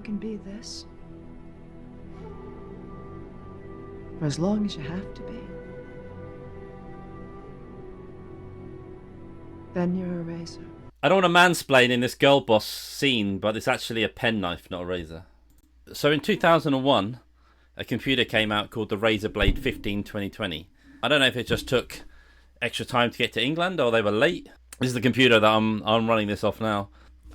can be this. For as long as you have to be. Then you're a Razer. I don't want to mansplain in this girl boss scene, but it's actually a penknife, not a razor. So in 2001, a computer came out called the Razer Blade 15 2020. I don't know if it just took extra time to get to England or they were late. This is the computer that I'm running this off now.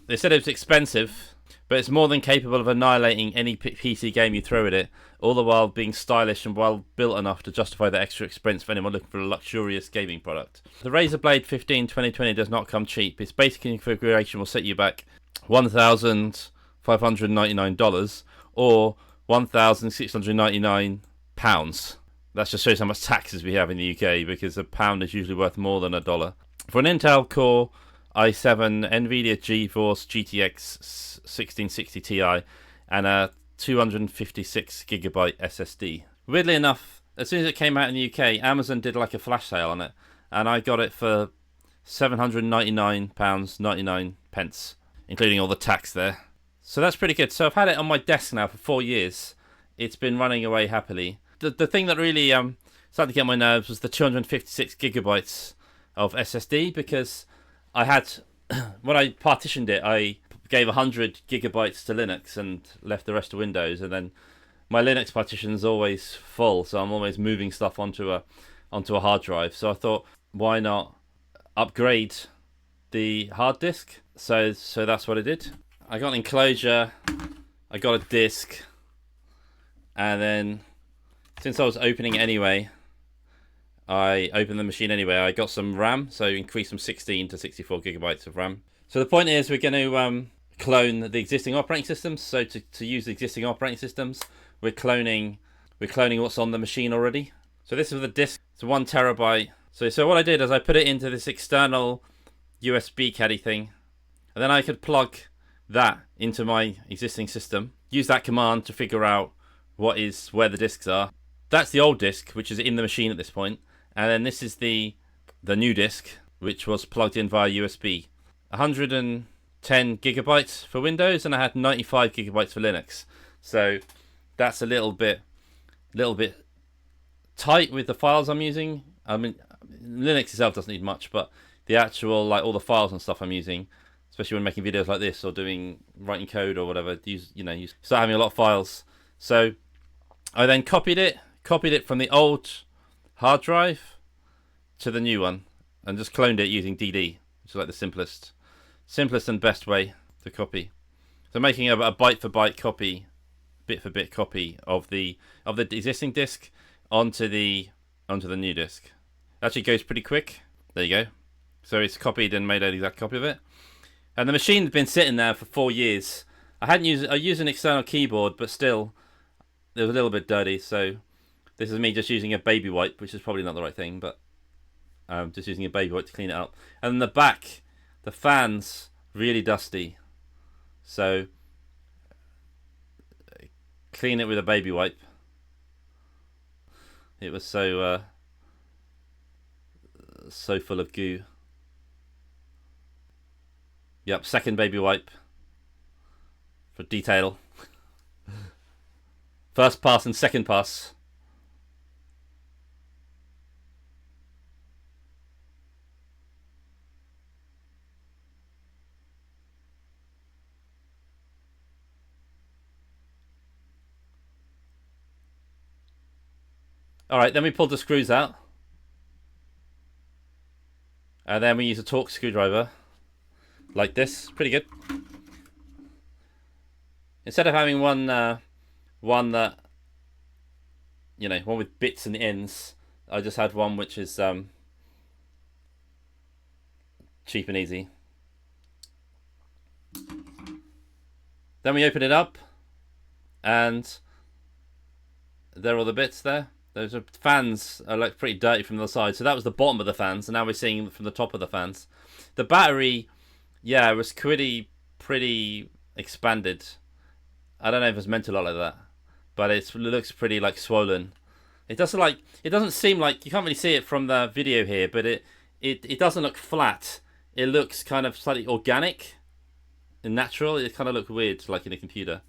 They said it was expensive, but it's more than capable of annihilating any PC game you throw at it, all the while being stylish and well built enough to justify the extra expense for anyone looking for a luxurious gaming product. The Razer Blade 15 2020 does not come cheap. Its basic configuration will set you back $1,599 or £1,699. That just shows how much taxes we have in the UK, because a pound is usually worth more than $1. For an Intel Core i7 NVIDIA GeForce GTX 1660 Ti and a 256GB SSD. Weirdly enough, as soon as it came out in the UK, Amazon did like a flash sale on it, and I got it for £799.99, including all the tax there. So that's pretty good. So I've had it on my desk now for 4 years. It's been running away happily. The thing that really started to get my nerves was the 256GB of SSD, because I had, when I partitioned it, I gave 100GB to Linux and left the rest to Windows, and then my Linux partition is always full, so I'm always moving stuff onto a hard drive. So I thought, why not upgrade the hard disk? So that's what I did. I got an enclosure, I got a disk, and then since I was opening it anyway, I opened the machine anyway. I got some RAM, so increased from 16 to 64GB of RAM. So the point is, we're going to clone the existing operating systems. So to use the existing operating systems, we're cloning what's on the machine already. So this is the disk. It's 1 terabyte. So what I did is I put it into this external USB caddy thing, and then I could plug that into my existing system. Use that command to figure out where the disks are. That's the old disk, which is in the machine at this point. And then this is the new disk, which was plugged in via USB. 110GB for Windows, and I had 95GB for Linux. So that's a little bit tight with the files I'm using. I mean, Linux itself doesn't need much, but the actual, like, all the files and stuff I'm using, especially when making videos like this or writing code or whatever, you start having a lot of files. So I then copied it from the old hard drive to the new one and just cloned it using DD, which is like the simplest and best way to copy. So making a byte for byte copy, bit for bit copy of the existing disk onto the new disk. Actually goes pretty quick. There you go. So it's copied and made an exact copy of it. And the machine had been sitting there for 4 years. I used an external keyboard, but still it was a little bit dirty. So this is me just using a baby wipe, which is probably not the right thing, but just using a baby wipe to clean it up. And then the back, the fan's really dusty. So clean it with a baby wipe. It was so full of goo. Yep, second baby wipe for detail. First pass and second pass. Alright, then we pulled the screws out. And then we use a Torx screwdriver. Like this. Pretty good. Instead of having one that, one with bits and ends, I just had one which is cheap and easy. Then we open it up, and there are all the bits there. Those fans are like pretty dirty from the side. So that was the bottom of the fans, and now we're seeing from the top of the fans. The battery, yeah, it was pretty expanded. I don't know if it's meant to look like that, but it looks pretty like swollen. It doesn't seem like, you can't really see it from the video here, but it doesn't look flat. It looks kind of slightly organic and natural. It kind of looks weird, like in a computer.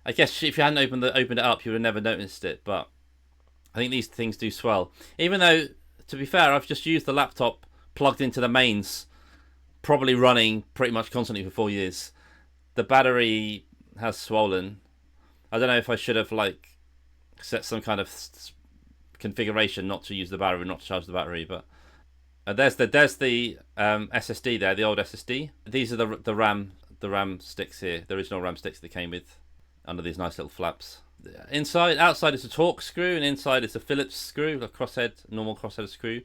I guess if you hadn't opened it up, you would have never noticed it. But I think these things do swell. Even though, to be fair, I've just used the laptop plugged into the mains, probably running pretty much constantly for 4 years. The battery has swollen. I don't know if I should have like set some kind of configuration not to use the battery, not to charge the battery. But there's the SSD there, the old SSD. These are the RAM sticks here, the original RAM sticks that came with under these nice little flaps. Outside is a Torx screw, and inside is a Phillips screw, a normal crosshead screw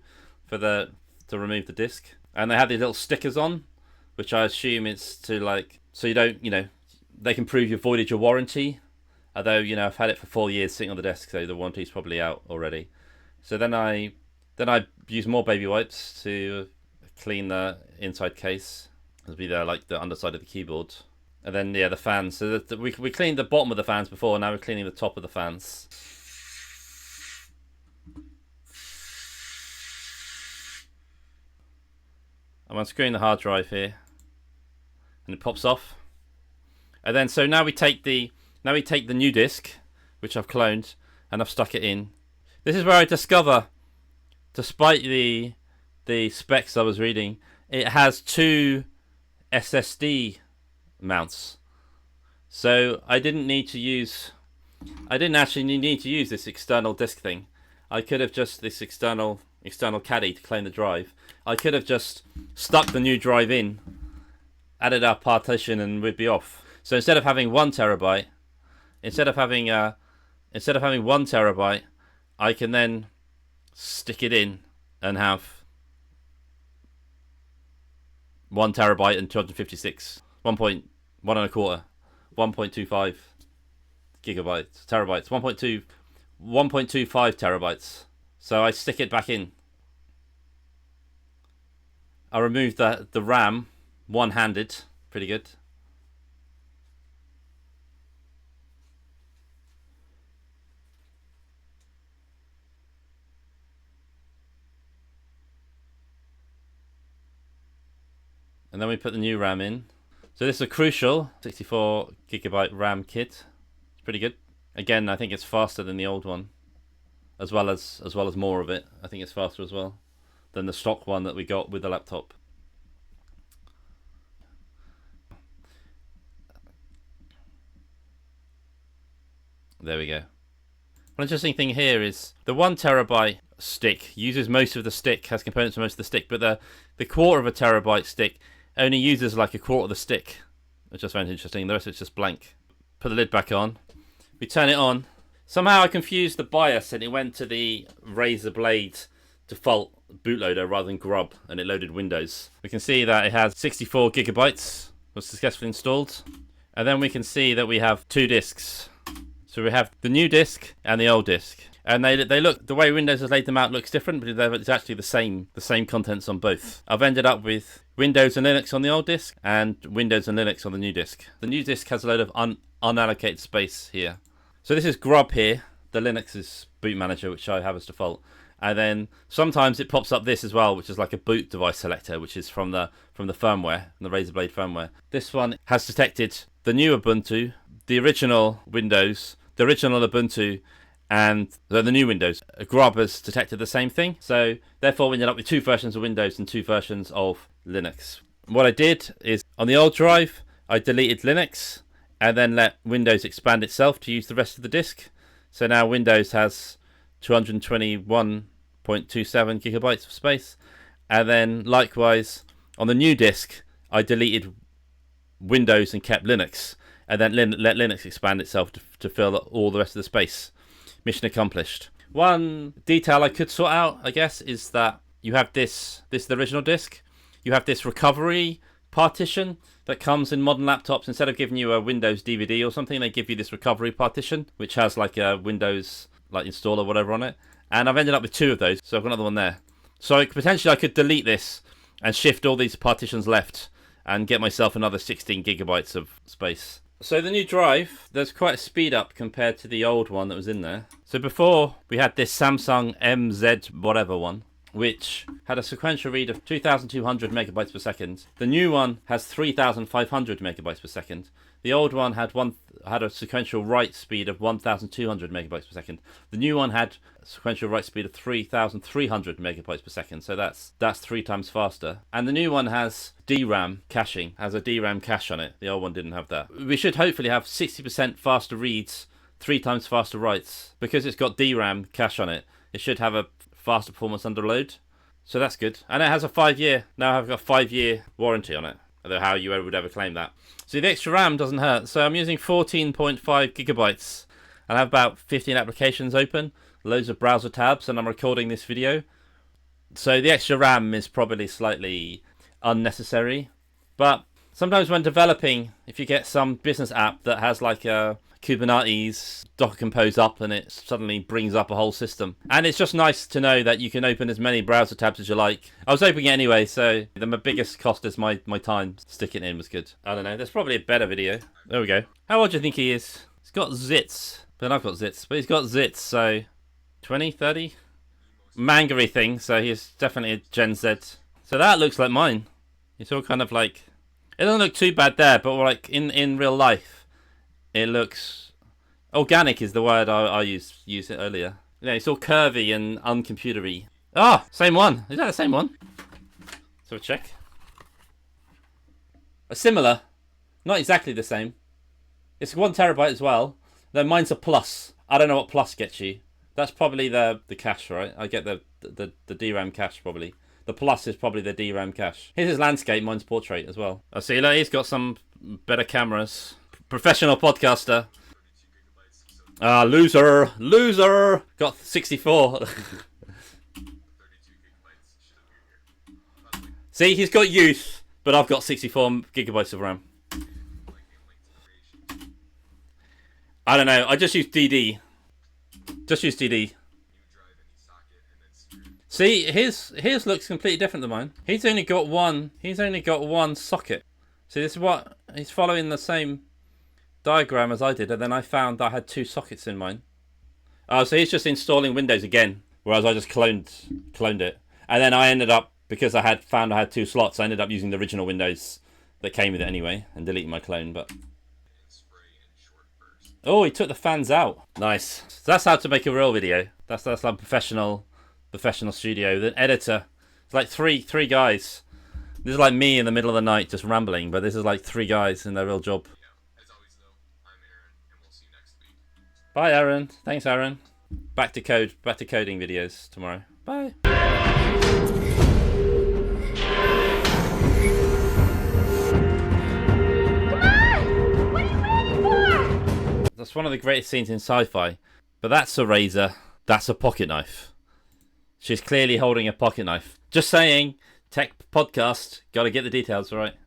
to remove the disc. And they have these little stickers on, which I assume it's to like, so you don't, they can prove you've voided your warranty. Although, I've had it for 4 years sitting on the desk, so the warranty's probably out already. So then I use more baby wipes to clean the inside case. It'll be there like the underside of the keyboard. And then, the fans. So we cleaned the bottom of the fans before, now we're cleaning the top of the fans. I'm unscrewing the hard drive here. And it pops off. And then, so now we take the new disc, which I've cloned, and I've stuck it in. This is where I discover, despite the specs I was reading, it has 2 SSD mounts. So I didn't actually need to use this external disk thing. I could have just this external caddy to clone the drive. I could have just stuck the new drive in, added our partition, and we'd be off. So instead of having 1 terabyte, I can then stick it in and have 1 terabyte and 256, 1.125 terabytes, 1.25 terabytes. So I stick it back in. I removed the RAM one-handed, pretty good. And then we put the new RAM in. So this is a Crucial 64 gigabyte RAM kit. It's pretty good. Again, I think it's faster than the old one, as well as more of it. I think it's faster as well than the stock one that we got with the laptop. There we go. One interesting thing here is the 1 terabyte stick uses most of the stick, has components for most of the stick, but the 1/4 terabyte stick only uses like 1/4 of the stick, which I found interesting. The rest of it's just blank. Put the lid back on. We turn it on. Somehow I confused the BIOS and it went to the Razer Blade default bootloader rather than Grub, and it loaded Windows. We can see that it has 64 gigabytes was successfully installed, and then we can see that we have 2 discs. So we have the new disc and the old disc, and they look, the way Windows has laid them out looks different, but it's actually the same contents on both. I've ended up with Windows and Linux on the old disc and Windows and Linux on the new disc. The new disc has a load of unallocated space here. So this is Grub here, the Linux's boot manager, which I have as default. And then sometimes it pops up this as well, which is like a boot device selector, which is from the firmware, the Razer Blade firmware. This one has detected the new Ubuntu, the original Windows, the original Ubuntu, and the new Windows. Grub has detected the same thing, so therefore we ended up with 2 versions of Windows and 2 versions of Linux. What I did is, on the old drive, I deleted Linux and then let Windows expand itself to use the rest of the disk. So now Windows has 221.27 gigabytes of space, and then likewise on the new disk I deleted Windows and kept Linux, and then let Linux expand itself to fill all the rest of the space. Mission accomplished. One detail I could sort out, I guess, is that you have this is the original disk. You have this recovery partition that comes in modern laptops. Instead of giving you a Windows DVD or something, they give you this recovery partition, which has like a Windows like installer or whatever on it. And I've ended up with 2 of those, so I've got another one there. So potentially I could delete this and shift all these partitions left and get myself another 16 gigabytes of space. So the new drive, there's quite a speed up compared to the old one that was in there. So before, we had this Samsung MZ whatever one, which had a sequential read of 2,200 megabytes per second. The new one has 3,500 megabytes per second. The old one had a sequential write speed of 1,200 megabytes per second. The new one had a sequential write speed of 3,300 megabytes per second. So that's 3 times faster. And the new one has DRAM caching, has a DRAM cache on it. The old one didn't have that. We should hopefully have 60% faster reads, 3 times faster writes. Because it's got DRAM cache on it, it should have a faster performance under load. So that's good. And it has a 5-year, now I've got a 5-year warranty on it. Although how you would ever claim that. So the extra RAM doesn't hurt. So I'm using 14.5 gigabytes. I have about 15 applications open, loads of browser tabs, and I'm recording this video. So the extra RAM is probably slightly unnecessary. But sometimes when developing, if you get some business app that has like a Kubernetes Docker Compose up and it suddenly brings up a whole system. And it's just nice to know that you can open as many browser tabs as you like. I was opening it anyway, so my biggest cost is my time. Sticking it in was good. I don't know, there's probably a better video. There we go. How old do you think he is? He's got zits. But I've got zits. But he's got zits, so 20, 30? Mangery thing, so he's definitely a Gen Z. So that looks like mine. It's all kind of like... It doesn't look too bad there, but like in real life, it looks... Organic is the word I used it earlier. Yeah, it's all curvy and uncomputery. Ah, same one. Is that the same one? So check. Similar. Not exactly the same. It's 1 terabyte as well. Then mine's a plus. I don't know what plus gets you. That's probably the cache, right? I get the DRAM cache probably. The plus is probably the DRAM cache. Here's his landscape. Mine's portrait as well. I see. Look, he's got some better cameras. Professional podcaster. Ah, loser. Got 64. See, he's got youth, but I've got 64 gigabytes of RAM. I don't know. I just use DD. See, his looks completely different than mine. He's only got one socket. See, this is what he's following the same diagram as I did, and then I found I had 2 sockets in mine. Oh, so he's just installing Windows again, whereas I just cloned it. And then I ended up, because I had 2 slots, I ended up using the original Windows that came with it anyway, and deleting my clone, but... Oh, he took the fans out. Nice. So that's how to make a real video. That's like professional studio. The editor, it's like three guys. This is like me in the middle of the night just rambling, but this is like 3 guys in their real job. As always, though, I'm Aaron, and we'll see you next week. Bye, Aaron. Thanks, Aaron. Back to coding videos tomorrow. Bye. That's one of the greatest scenes in sci-fi. But that's a Razer. That's a pocket knife. She's clearly holding a pocket knife. Just saying. Tech podcast. Gotta get the details right.